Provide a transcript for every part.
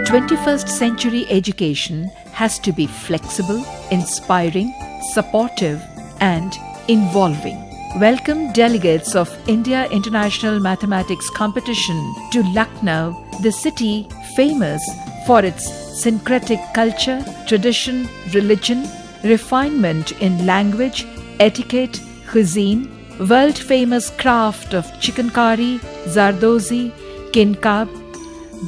21st century education has to be flexible, inspiring, supportive, and involving. Welcome delegates of India International Mathematics Competition to Lucknow, the city famous for its syncretic culture, tradition, religion, refinement in language, etiquette, cuisine, world-famous craft of chikankari, zardozi, kinkab,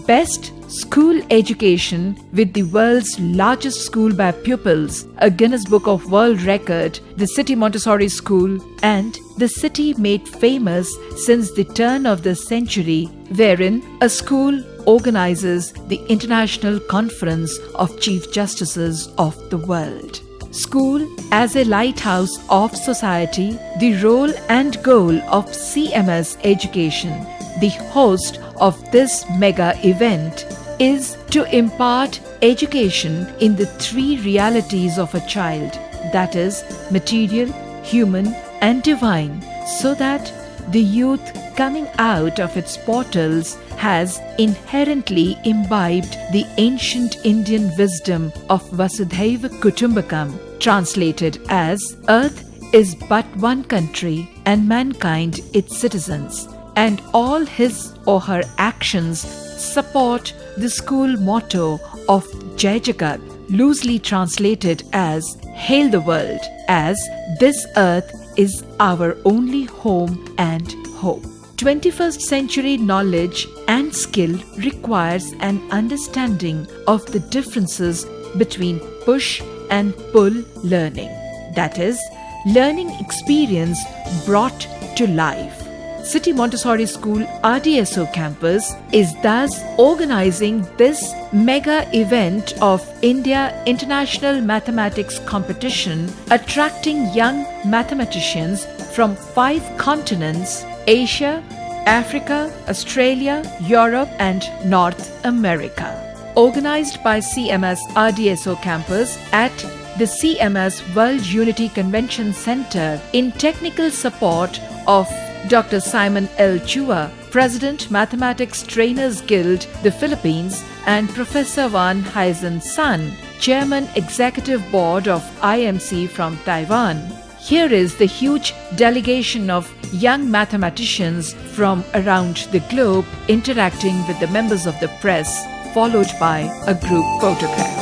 best school education with the world's largest school by pupils, a Guinness Book of World Record, the City Montessori School, and the city made famous since the turn of the century, wherein a school organizes the International Conference of Chief Justices of the World. School as a lighthouse of society, the role and goal of CMS Education, the host of this mega event, is to impart education in the three realities of a child, that is, material, human, and divine, so that the youth coming out of its portals has inherently imbibed the ancient Indian wisdom of Vasudhaiva Kutumbakam, translated as Earth is but one country and mankind its citizens, and all his or her actions support the school motto of Jai Jagat, loosely translated as Hail the World, as this earth is our only home and hope. 21st century knowledge and skill requires an understanding of the differences between push and pull learning, that is, learning experience brought to life. City Montessori School RDSO campus is thus organizing this mega event of India International Mathematics Competition, attracting young mathematicians from 5 continents: Asia, Africa, Australia, Europe, and North America. Organized by CMS RDSO campus at the CMS World Unity Convention Center in technical support of Dr. Simon L. Chua, President Mathematics Trainers Guild, the Philippines, and Professor Van Heisen Sun, Chairman Executive Board of IMC from Taiwan. Here is the huge delegation of young mathematicians from around the globe interacting with the members of the press, followed by a group photograph.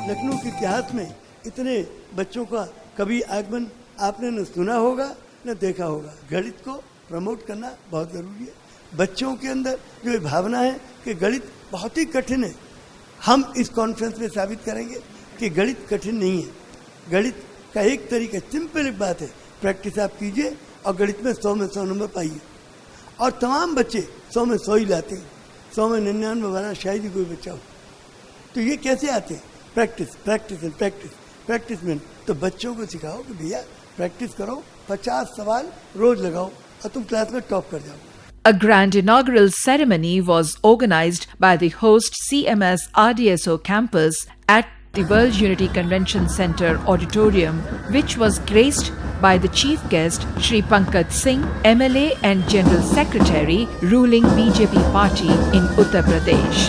Lucknow के इतिहास में इतने बच्चों का कभी आगमन आपने न सुना होगा न देखा होगा। गणित को प्रमोट करना बहुत जरूरी है। बच्चों के अंदर जो ये भावना है कि गणित बहुत ही कठिन है, हम इस कॉन्फ्रेंस में साबित करेंगे कि गणित कठिन नहीं है। गणित का एक तरीका, सिंपल एक बात है, प्रैक्टिस आप कीजिए और गणित में 100 में 100 नंबर पाइए। और तमाम बच्चे 100 में 100 ही लाते हैं, 100 में 99 वाला शायद ही कोई बच्चा हो। तो ये कैसे आते हैं? Practice practice and practice practice में। तो बच्चों को सिखाओ कि भैया प्रैक्टिस करो, 50 सवाल रोज लगाओ और तुम क्लास में टॉप कर जाओ। A grand inaugural ceremony was organized by the host CMS RDSO campus at the World Unity Convention Center auditorium, which was graced by the chief guest Shri Pankaj Singh, MLA and General Secretary, ruling BJP party in Uttar Pradesh.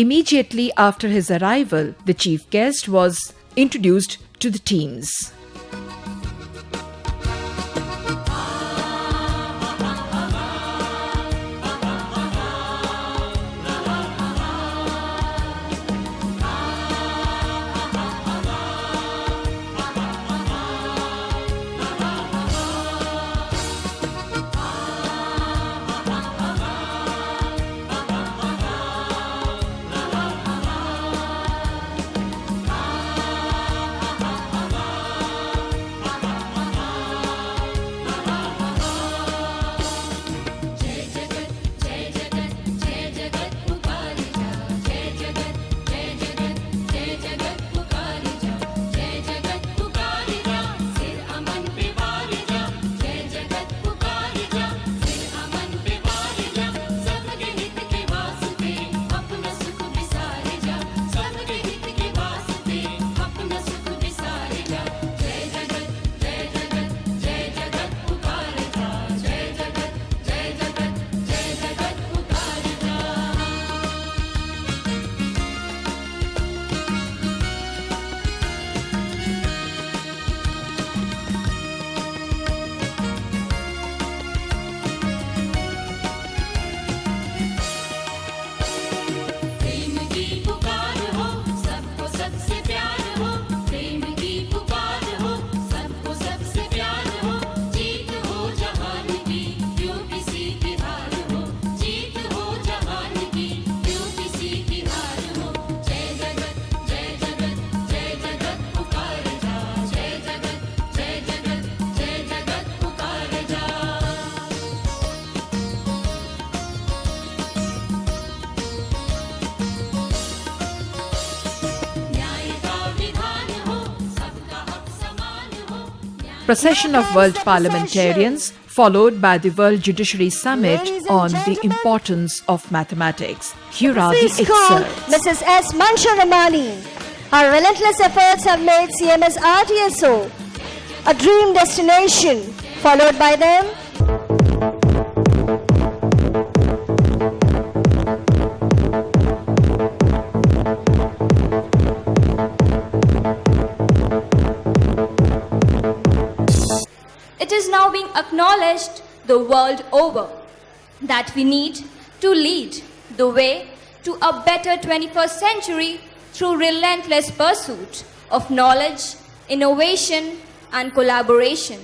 Immediately after his arrival, the chief guest was introduced to the teams. procession of world parliamentarians followed by the World Judiciary Summit on the importance of mathematics. Here are the excerpts. Mrs. S. Mansharamani. Her relentless efforts have made CMS RTSO a dream destination, followed by them. It is now being acknowledged the world over that we need to lead the way to a better 21st century through relentless pursuit of knowledge, innovation, and collaboration.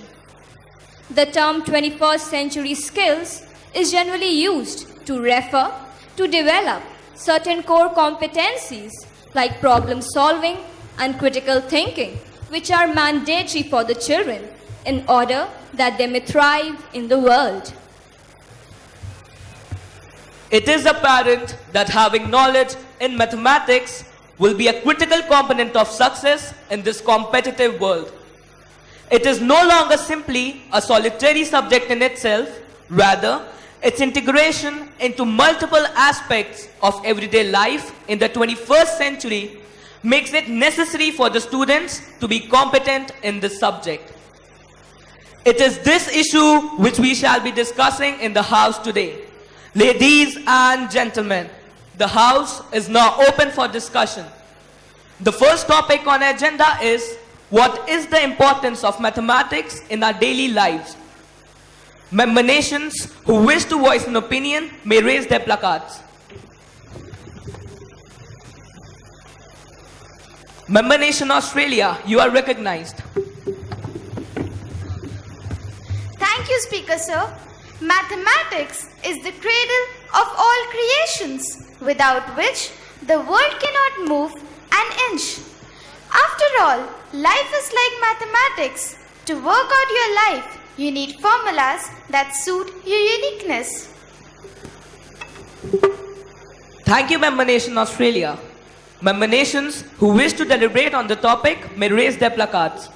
The term 21st century skills is generally used to refer to develop certain core competencies like problem solving and critical thinking, which are mandatory for the children in order that they may thrive in the world. It is apparent that having knowledge in mathematics will be a critical component of success in this competitive world. It is no longer simply a solitary subject in itself, rather, its integration into multiple aspects of everyday life in the 21st century makes it necessary for the students to be competent in this subject. It is this issue which we shall be discussing in the House today. Ladies and gentlemen, the House is now open for discussion. The first topic on the agenda is, what is the importance of mathematics in our daily lives? Member nations who wish to voice an opinion may raise their placards. Member nation Australia, you are recognized. Thank you, Speaker Sir. Mathematics is the cradle of all creations, without which the world cannot move an inch. After all, life is like mathematics. To work out your life, you need formulas that suit your uniqueness. Thank you, Member Nation Australia. Member nations who wish to deliberate on the topic may raise their placards.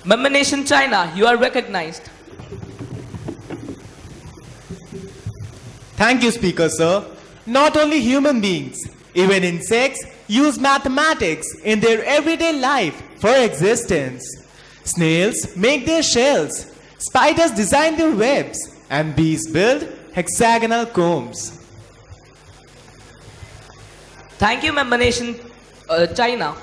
Member Nation China, you are recognized. Thank you, Speaker Sir. Not only human beings, even insects use mathematics in their everyday life for existence. Snails make their shells, spiders design their webs, and bees build hexagonal combs. Thank you, Member Nation China.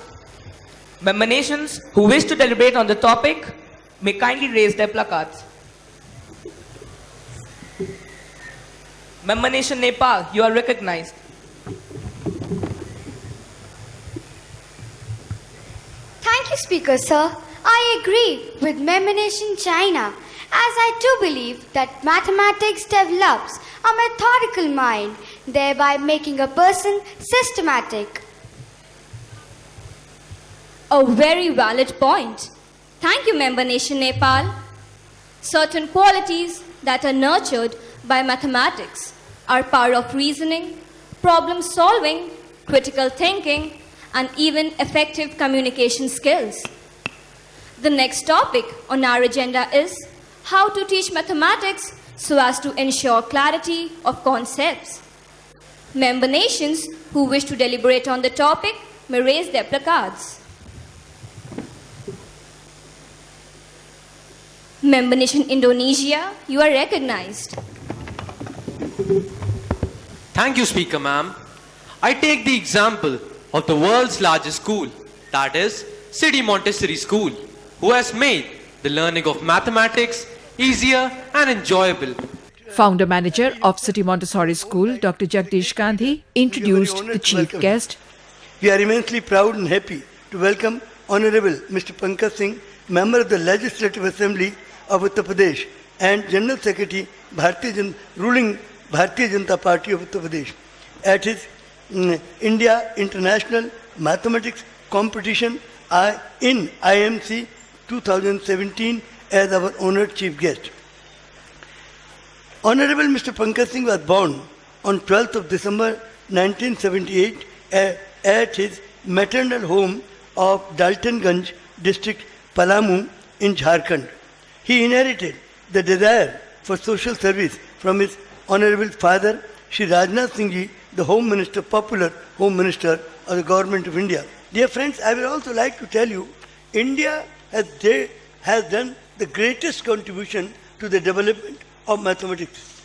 Member nations who wish to deliberate on the topic may kindly raise their placards. Member Nation Nepal, you are recognized. Thank you, Speaker Sir. I agree with Member Nation China, as I too believe that mathematics develops a methodical mind, thereby making a person systematic. A very valid point. Thank you, Member Nation Nepal. Certain qualities that are nurtured by mathematics are power of reasoning, problem solving, critical thinking, and even effective communication skills. The next topic on our agenda is how to teach mathematics so as to ensure clarity of concepts. Member nations who wish to deliberate on the topic may raise their placards. Member nation Indonesia, you are recognized. Thank you, Speaker Ma'am. I take the example of the world's largest school, that is, City Montessori School, who has made the learning of mathematics easier and enjoyable. Founder manager of City Montessori School, Dr. Jagdish Gandhi, introduced the chief guest. We are immensely proud and happy to welcome Honorable Mr. Pankaj Singh, Member of the Legislative Assembly of Uttar Pradesh and General Secretary, ruling Bharatiya Janata Party of Uttar Pradesh, at his India International Mathematics Competition in IMC 2017 as our honored chief guest. Honorable Mr. Pankaj Singh was born on 12th of December 1978 at his maternal home of Daltonganj district, Palamu in Jharkhand. He inherited the desire for social service from his honorable father, Shri Rajnath Singh Ji, the Home Minister, popular Home Minister of the Government of India. Dear friends, I would also like to tell you, India has done the greatest contribution to the development of mathematics.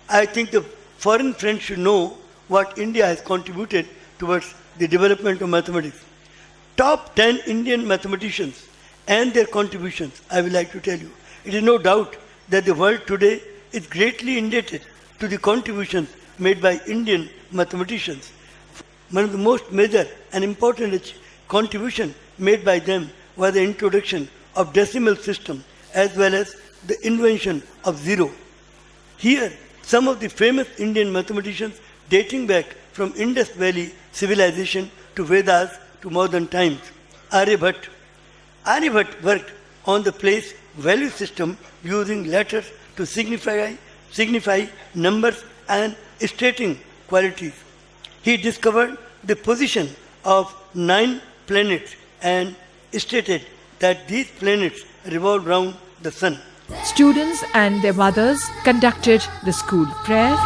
I think the foreign friends should know what India has contributed towards the development of mathematics. Top 10 Indian mathematicians and their contributions, I would like to tell you. It is no doubt that the world today is greatly indebted to the contributions made by Indian mathematicians. One of the most major and important contribution made by them was the introduction of decimal system as well as the invention of zero. Here, some of the famous Indian mathematicians dating back from Indus Valley civilization to Vedas to modern times. Aryabhat worked on the place value system using letters to signify numbers and stating qualities. He discovered the position of 9 planets and stated that these planets revolve around the sun. Students and their mothers conducted the school prayer.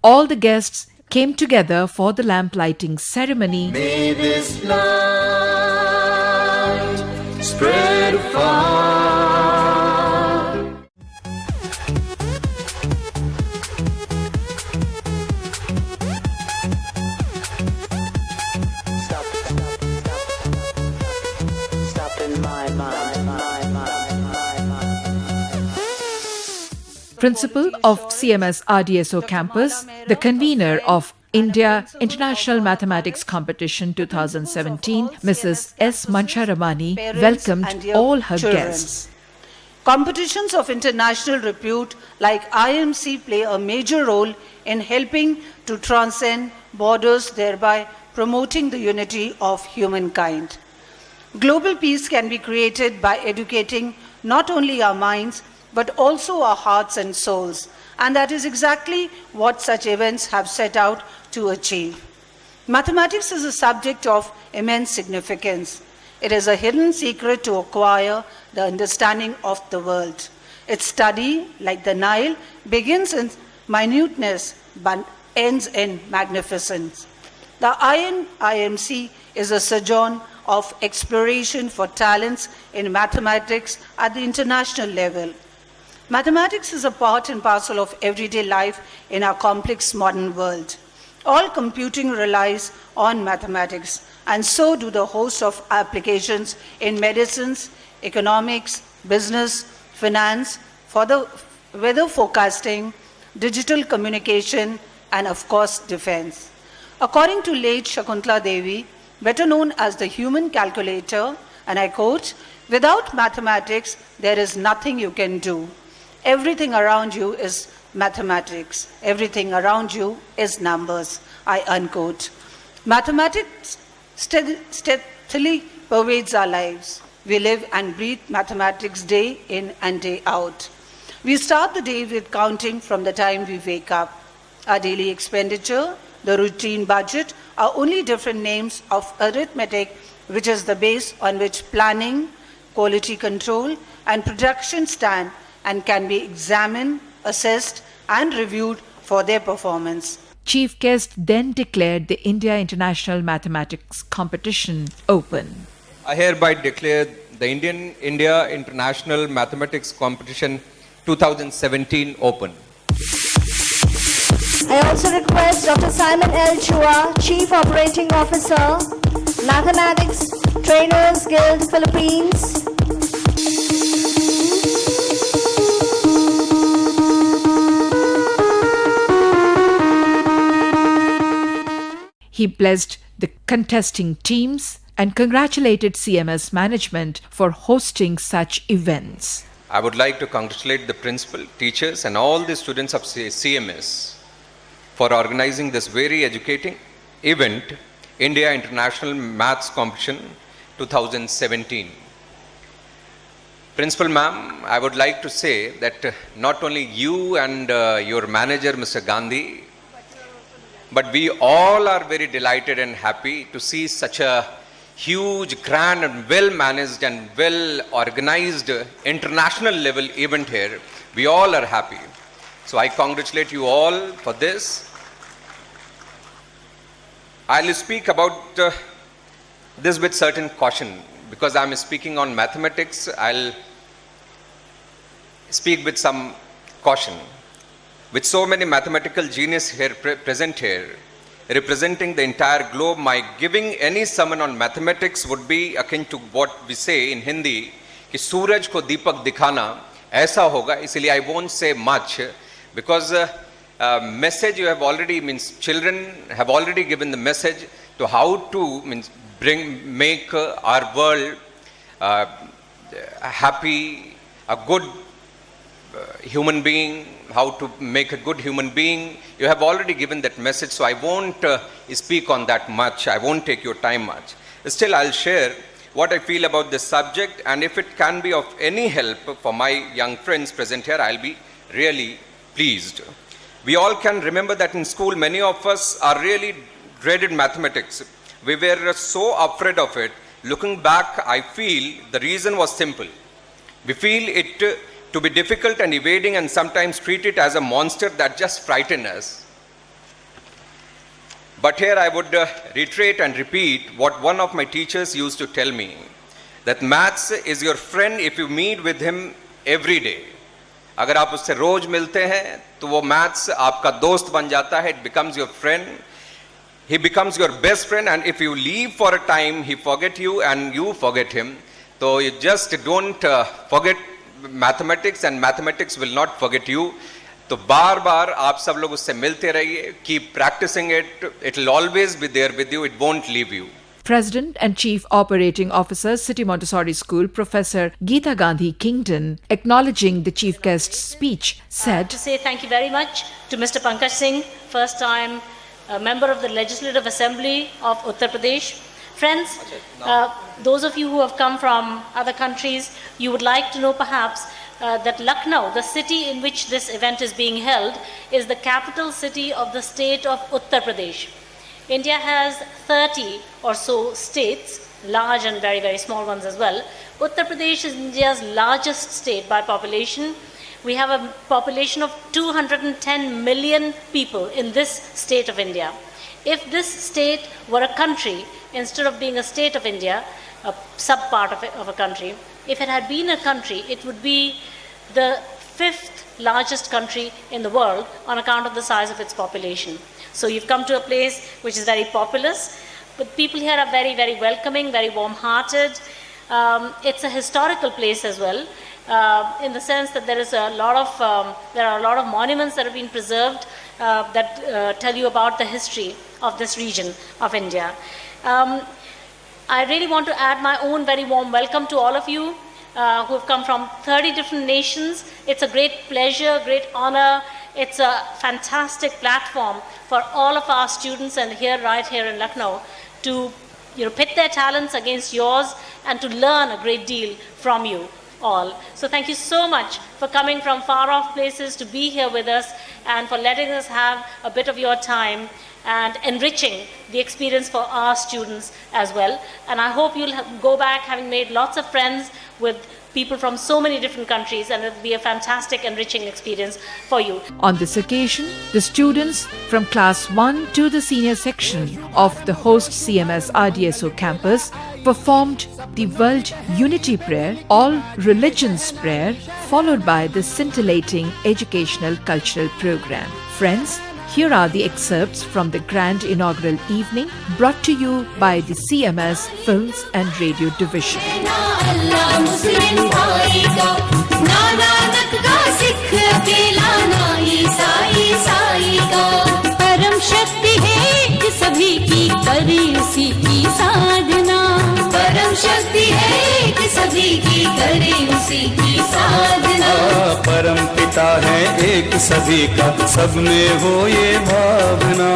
All the guests came together for the lamp lighting ceremony. May this light spread afar. Stop in my mind. Principal of CMS RDSO campus, the convener of India International Mathematics Competition 2017, Mrs. S. Mansha Ramani, welcomed all her guests. Competitions of international repute like IMC play a major role in helping to transcend borders, thereby promoting the unity of humankind. Global peace can be created by educating not only our minds, but also our hearts and souls. And that is exactly what such events have set out to achieve. Mathematics is a subject of immense significance. It is a hidden secret to acquire the understanding of the world. Its study, like the Nile, begins in minuteness but ends in magnificence. The InIMC is a sojourn of exploration for talents in mathematics at the international level. Mathematics is a part and parcel of everyday life in our complex modern world. All computing relies on mathematics, and so do the host of applications in medicines, economics, business, finance, for the weather forecasting, digital communication, and of course, defense. According to late Shakuntala Devi, better known as the human calculator, and I quote, "Without mathematics, there is nothing you can do. Everything around you is mathematics. Everything around you is numbers," I unquote. Mathematics steadily pervades our lives. We live and breathe mathematics day in and day out. We start the day with counting from the time we wake up. Our daily expenditure, the routine budget, are only different names of arithmetic, which is the base on which planning, quality control, and production stand and can be examined, assessed, and reviewed for their performance. Chief guest then declared the India International Mathematics Competition open. I hereby declare the India International Mathematics Competition 2017 open. I also request Dr. Simon L. Chua, Chief Operating Officer, Mathematics Trainers Guild, Philippines. He blessed the contesting teams and congratulated CMS management for hosting such events. I would like to congratulate the principal, teachers, and all the students of CMS for organizing this very educating event, India International Maths Competition 2017. Principal ma'am, I would like to say that not only you and your manager, Mr. Gandhi, but we all are very delighted and happy to see such a huge, grand and well-managed and well-organized international level event here. We all are happy. So I congratulate you all for this. I'll speak about this with certain caution. Because I'm speaking on mathematics, I'll speak with some caution. With so many mathematical genius here present here, representing the entire globe, my giving any sermon on mathematics would be akin to what we say in Hindi, कि सूरज को दीपक दिखाना ऐसा होगा. इसलिए I won't say much because message you have already means children have already given the message to how to means make our world happy, a good human being, how to make a good human being. You have already given that message, so I won't speak on that much. I won't take your time much. Still, I'll share what I feel about this subject, and if it can be of any help for my young friends present here, I'll be really pleased. We all can remember that in school, many of us are really dreaded mathematics. We were so afraid of it. Looking back, I feel the reason was simple. We feel it to be difficult and evading and sometimes treat it as a monster that just frightens us. But here I would reiterate and repeat what one of my teachers used to tell me, that maths is your friend if you meet with him every day. अगर आप उससे रोज मिलते हैं तो वो maths आपका दोस्त बन जाता है. It becomes your friend. He becomes your best friend, and if you leave for a time, he forget you and you forget him. So you just don't forget mathematics, and mathematics will not forget you. तो बार बार आप सब लोग उससे मिलते रहिए. Keep practicing it. It will always be there with you. It won't leave you. President and Chief Operating Officer, City Montessori School, Professor Geeta Gandhi Kingdon, acknowledging the chief guest's speech, said, To say thank you very much to Mr. Pankaj Singh, first time a member of the Legislative Assembly of Uttar Pradesh. Friends, those of you who have come from other countries, you would like to know perhaps that Lucknow, the city in which this event is being held, is the capital city of the state of Uttar Pradesh. India has 30 or so states, large and very, very small ones as well. Uttar Pradesh is India's largest state by population. We have a population of 210 million people in this state of India. If this state were a country, instead of being a state of India, a sub-part of a country, if it had been a country, it would be the 5th largest country in the world on account of the size of its population. So you've come to a place which is very populous, but people here are very, very welcoming, very warm-hearted. It's a historical place as well, in the sense that there are a lot of monuments that have been preserved that tell you about the history of this region of India. I really want to add my own very warm welcome to all of you who have come from 30 different nations. It's a great pleasure, great honor. It's a fantastic platform for all of our students and right here in Lucknow to pit their talents against yours and to learn a great deal from you all. So thank you so much for coming from far off places to be here with us and for letting us have a bit of your time and enriching the experience for our students as well. And I hope you'll go back having made lots of friends with people from so many different countries, and it'll be a fantastic, enriching experience for you. On this occasion, the students from Class 1 to the senior section of the host CMS RDSO campus performed the World Unity Prayer, All Religions Prayer, followed by the scintillating educational cultural program. Friends, here are the excerpts from the grand inaugural evening brought to you by the CMS Films and Radio Division. परम शक्ति है कि सभी की करे उसी की साधना, परम शक्ति है कि सभी की करे उसी की साधना। परम पिता है एक सभी का, सब में हो ये भावना,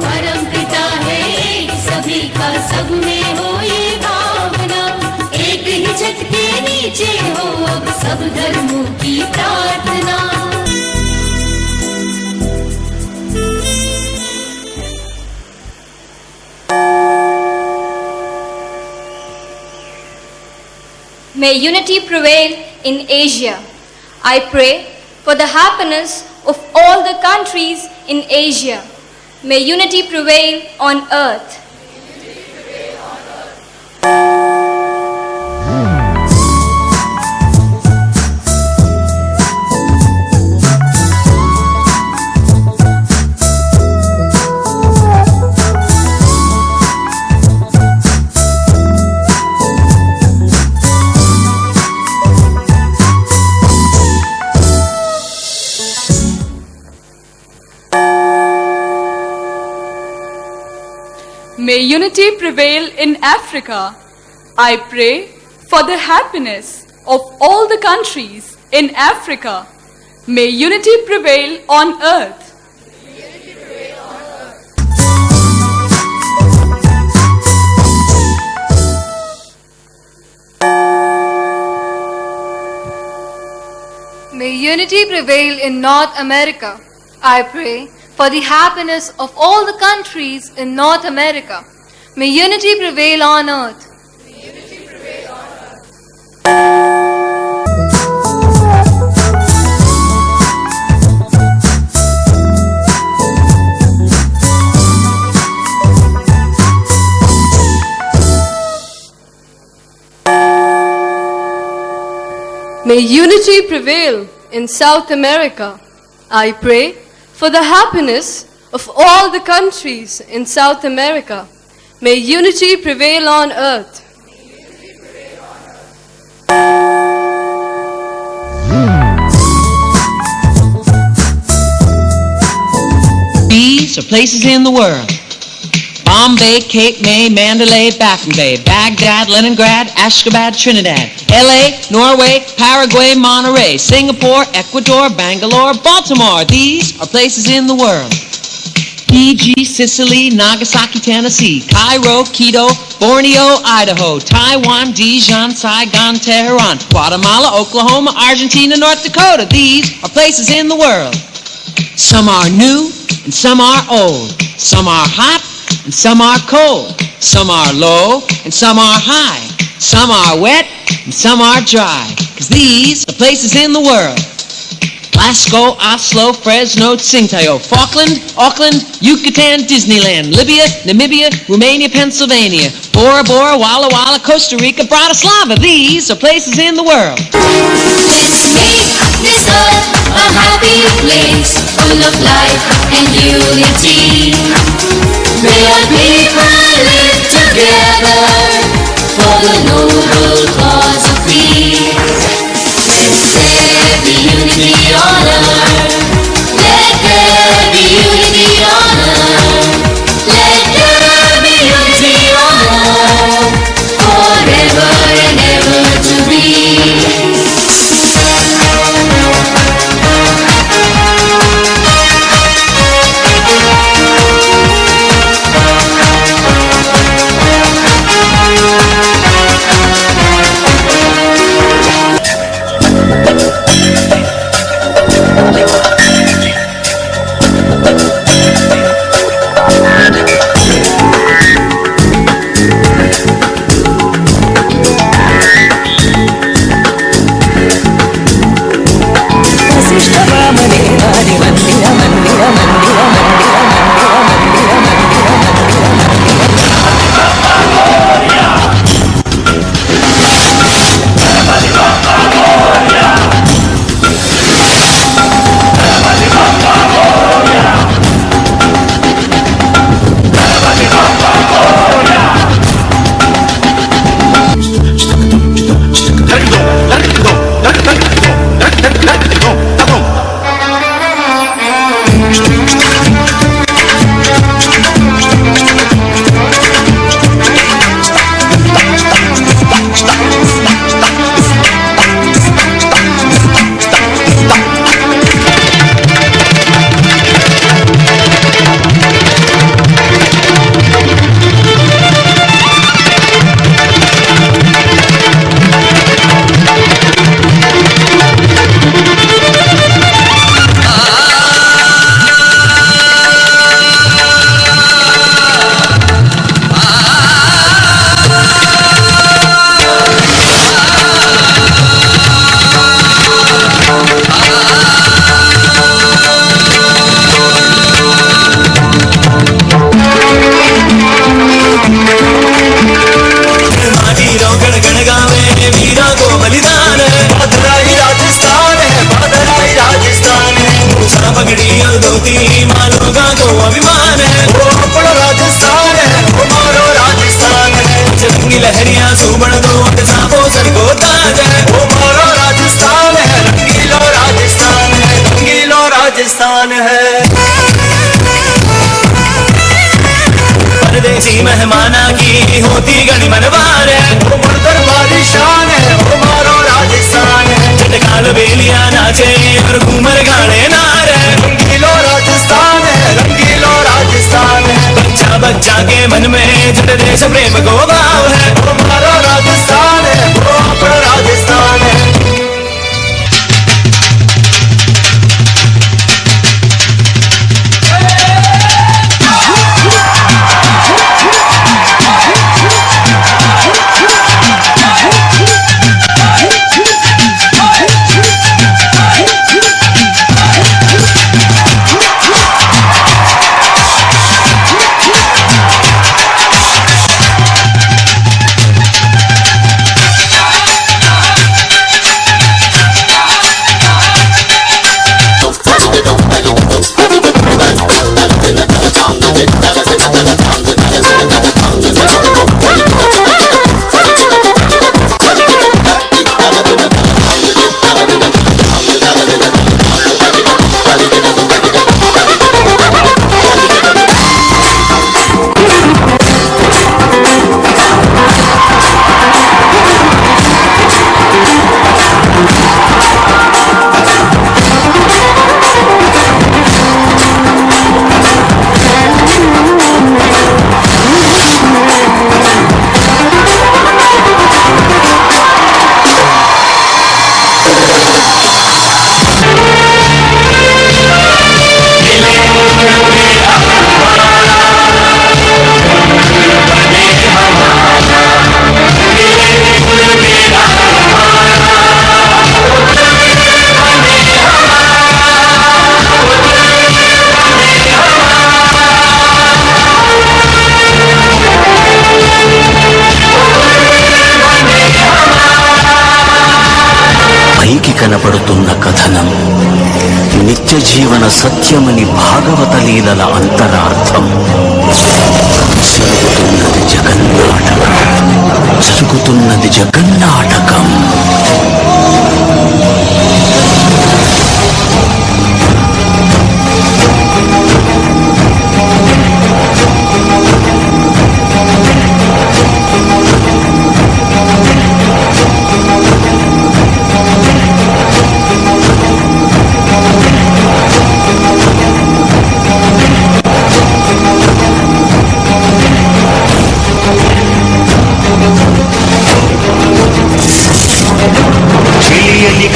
परम पिता है एक सभी का, सब में हो ये भावना। एक ही छत के नीचे हो अब सब धर्मों की प्रार्थना। May unity prevail in Asia. I pray for the happiness of all the countries in Asia. May unity prevail on earth. May unity prevail in Africa. I pray for the happiness of all the countries in Africa. May unity prevail on earth. May unity prevail in North America. I pray for the happiness of all the countries in North America. May unity prevail on earth. May unity prevail in South America. I pray for the happiness of all the countries in South America. May unity prevail on earth. These are places in the world: Bombay, Cape May, Mandalay, Baffin Bay, Baghdad, Leningrad, Ashgabat, Trinidad, LA, Norway, Paraguay, Monterey, Singapore, Ecuador, Bangalore, Baltimore. These are places in the world: Fiji, Sicily, Nagasaki, Tennessee, Cairo, Quito, Borneo, Idaho, Taiwan, Dijon, Saigon, Tehran, Guatemala, Oklahoma, Argentina, North Dakota. These are places in the world. Some are new and some are old. Some are hot and some are cold. Some are low and some are high. Some are wet and some are dry. 'Cause these are places in the world: Glasgow, Oslo, Fresno, Tsingtao, Falkland, Auckland, Yucatan, Disneyland, Libya, Namibia, Romania, Pennsylvania, Bora Bora, Walla Walla, Costa Rica, Bratislava. These are places in the world. Let's make this earth a happy place, full of life and unity. May our people live together for the noble cause of peace. Let there be unity on earth. Let there be unity on earth. Let there be unity on earth, forever and ever to be. जमाना की होती गणी मनवार है, वो मुर्दर वाली शान है, वो मारो राजस्थान है। चटकाल बेलिया नाचे और घूमर गाने नार है, रंगीलो राजस्थान है, रंगीलो राजस्थान है। बच्चा बच्चा के मन में जट देश प्रेम को भाव है, वो मारो राजस्थान है, वो अपना राजस्थान है। కనపడుతున్న కథనం నిత్య జీవన సత్యమని భాగవత లీలల అంతరార్థం. జరుగుతున్నది జగన్నాటకం.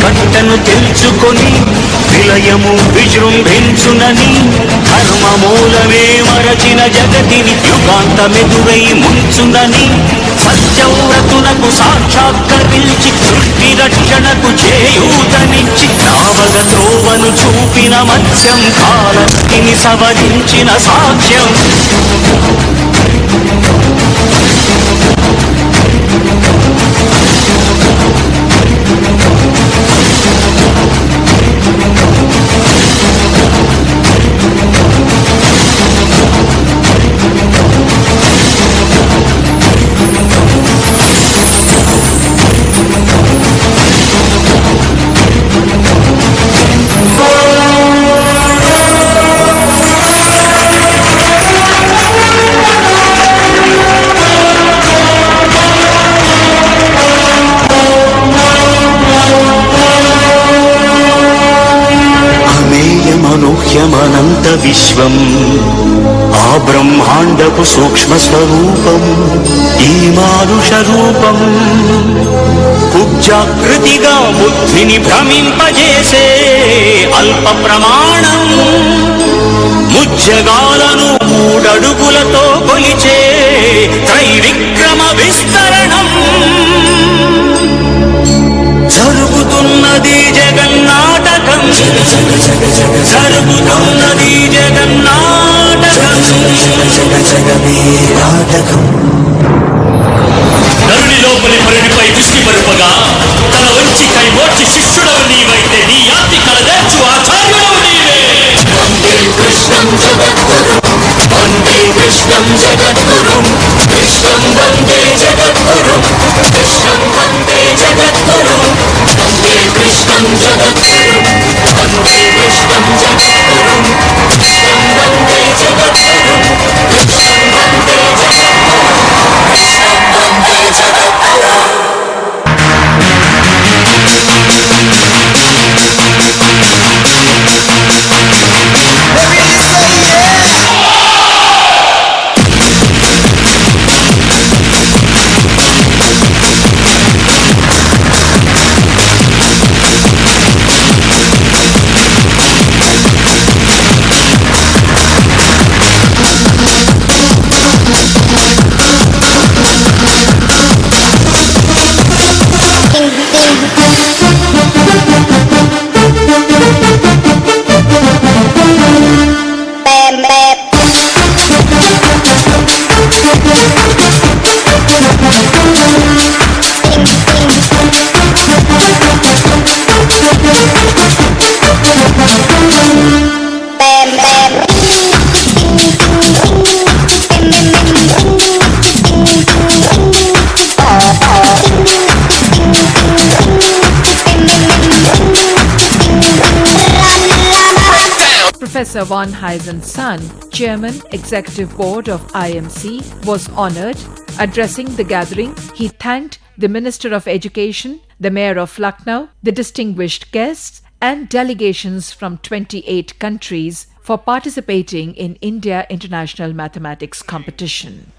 కట్టను తెలుసుకొని విలయము విజృంభించునని ధర్మమూలమే మరచిన జగతిని యుగాంతమెదురై ముంచునని సత్యవ్రతునకు సాక్షాత్కరించి సృష్టి రక్షణకు చేయూతనిచ్చి నావగ త్రోవను చూపిన మత్స్యం కాలతిని సవరించిన సాక్ష్యం. అనూహ్యమనంత విశ్వం ఆ బ్రహ్మాండపు సూక్ష్మ స్వరూపం ఈ మానుష రూపం కుబ్జాకృతిగా బుద్ధిని భ్రమింపజేసే అల్ప ప్రమాణం ముజ్జగాలను మూడడుగులతో కొలిచే త్రైవిక్రమ విస్తరణం. జరుగుతున్నది జగన్నాటకం, జరుగుతున్నది జగన్నాటకం. నరుని లోపలి పరుడిపై దృష్టి పరుపగా తన వంచి కైమోర్చి శిష్యుడవు నీవైతే నీ యాతి కలదేర్చు ఆచార్యుడవు నీవే. వందే కృష్ణం జగద్గురు, వందే కృష్ణం జగద్గురు, కృష్ణం వందే జగద్గురు, కృష్ణం వందే జగద్గురు, వందే కృష్ణం జగద్గురు, వందే కృష్ణం జగద్గురు, కృష్ణం వందే జగద్గురు, కృష్ణం వందే జగద్గురు. Professor Van Huysen's son, Chairman Executive Board of IMC, was honored. Addressing the gathering, he thanked the Minister of Education, the Mayor of Lucknow, the distinguished guests, and delegations from 28 countries for participating in India International Mathematics Competition.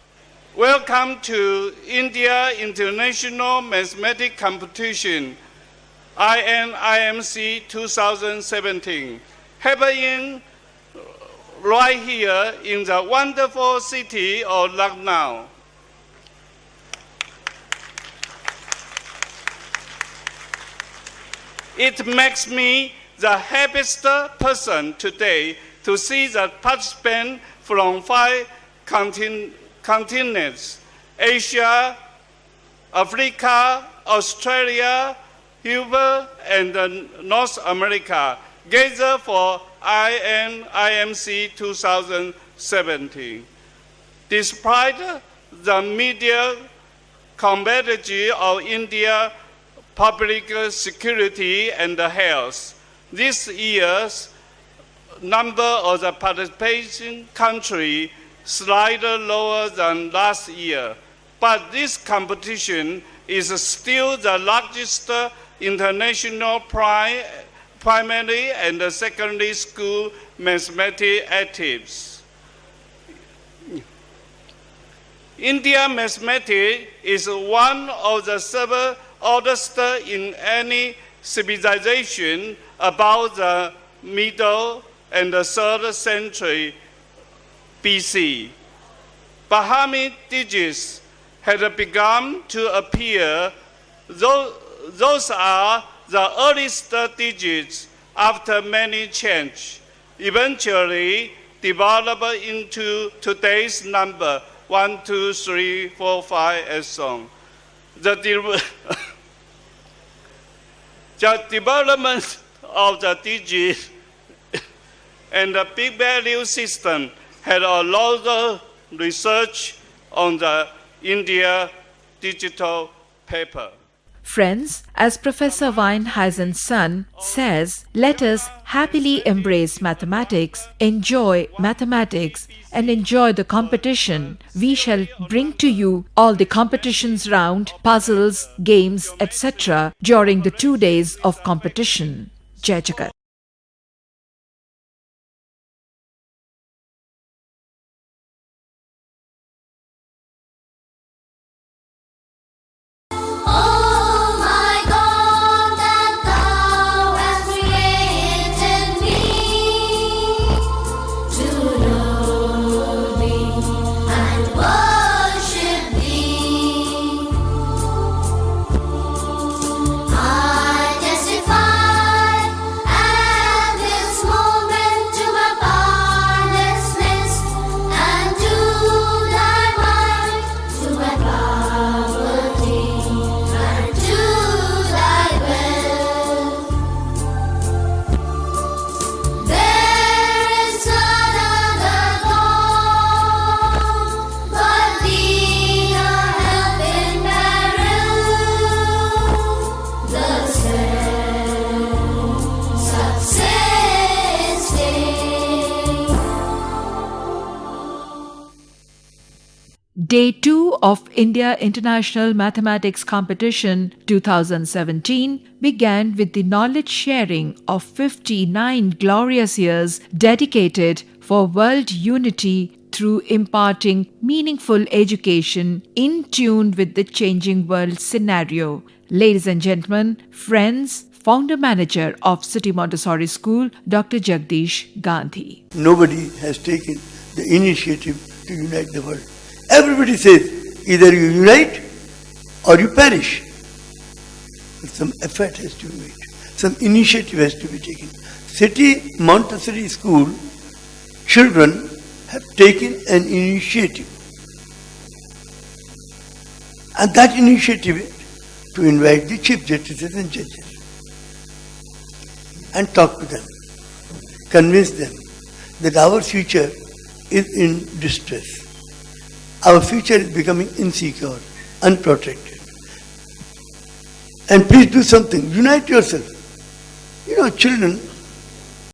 Welcome to India International Mathematics Competition, InIMC 2017, happening right here in the wonderful city of Lucknow. It makes me the happiest person today to see the participants from 5 continents: Asia, Africa, Australia, Europe, and North America, gather for InIMC 2017. Despite the media coverage of India public security and health, this year's number of the participation country slightly lower than last year, but this competition is still the largest international primary and secondary school mathematics activities. India mathematics is one of the several oldest in any civilization about the middle and the 3rd century BC. Bahamic digits had begun to appear. Those are the earliest digits after many changes, eventually developed into today's number 1, 2, 3, 4, 5, and so on. The development of the digits and the big value system had a lot of research on the India digital paper. Friends, as Professor Van Huysen's son says, let us happily embrace mathematics, enjoy mathematics, and enjoy the competition. We shall bring to you all the competitions round, puzzles, games, etc. during the 2 days of competition. Jai Jagat. Day 2 of India International Mathematics Competition 2017 began with the knowledge sharing of 59 glorious years dedicated for world unity through imparting meaningful education in tune with the changing world scenario. Ladies and gentlemen, friends, founder manager of City Montessori School, Dr. Jagdish Gandhi. Nobody has taken the initiative to unite the world. Everybody says, either you unite or you perish. But some effort has to be made. Some initiative has to be taken. City Montessori School children have taken an initiative. And that initiative is to invite the chief justices and judges and talk to them, convince them that our future is in distress. Our future is becoming insecure, unprotected. And please do something. Unite yourself. You know, children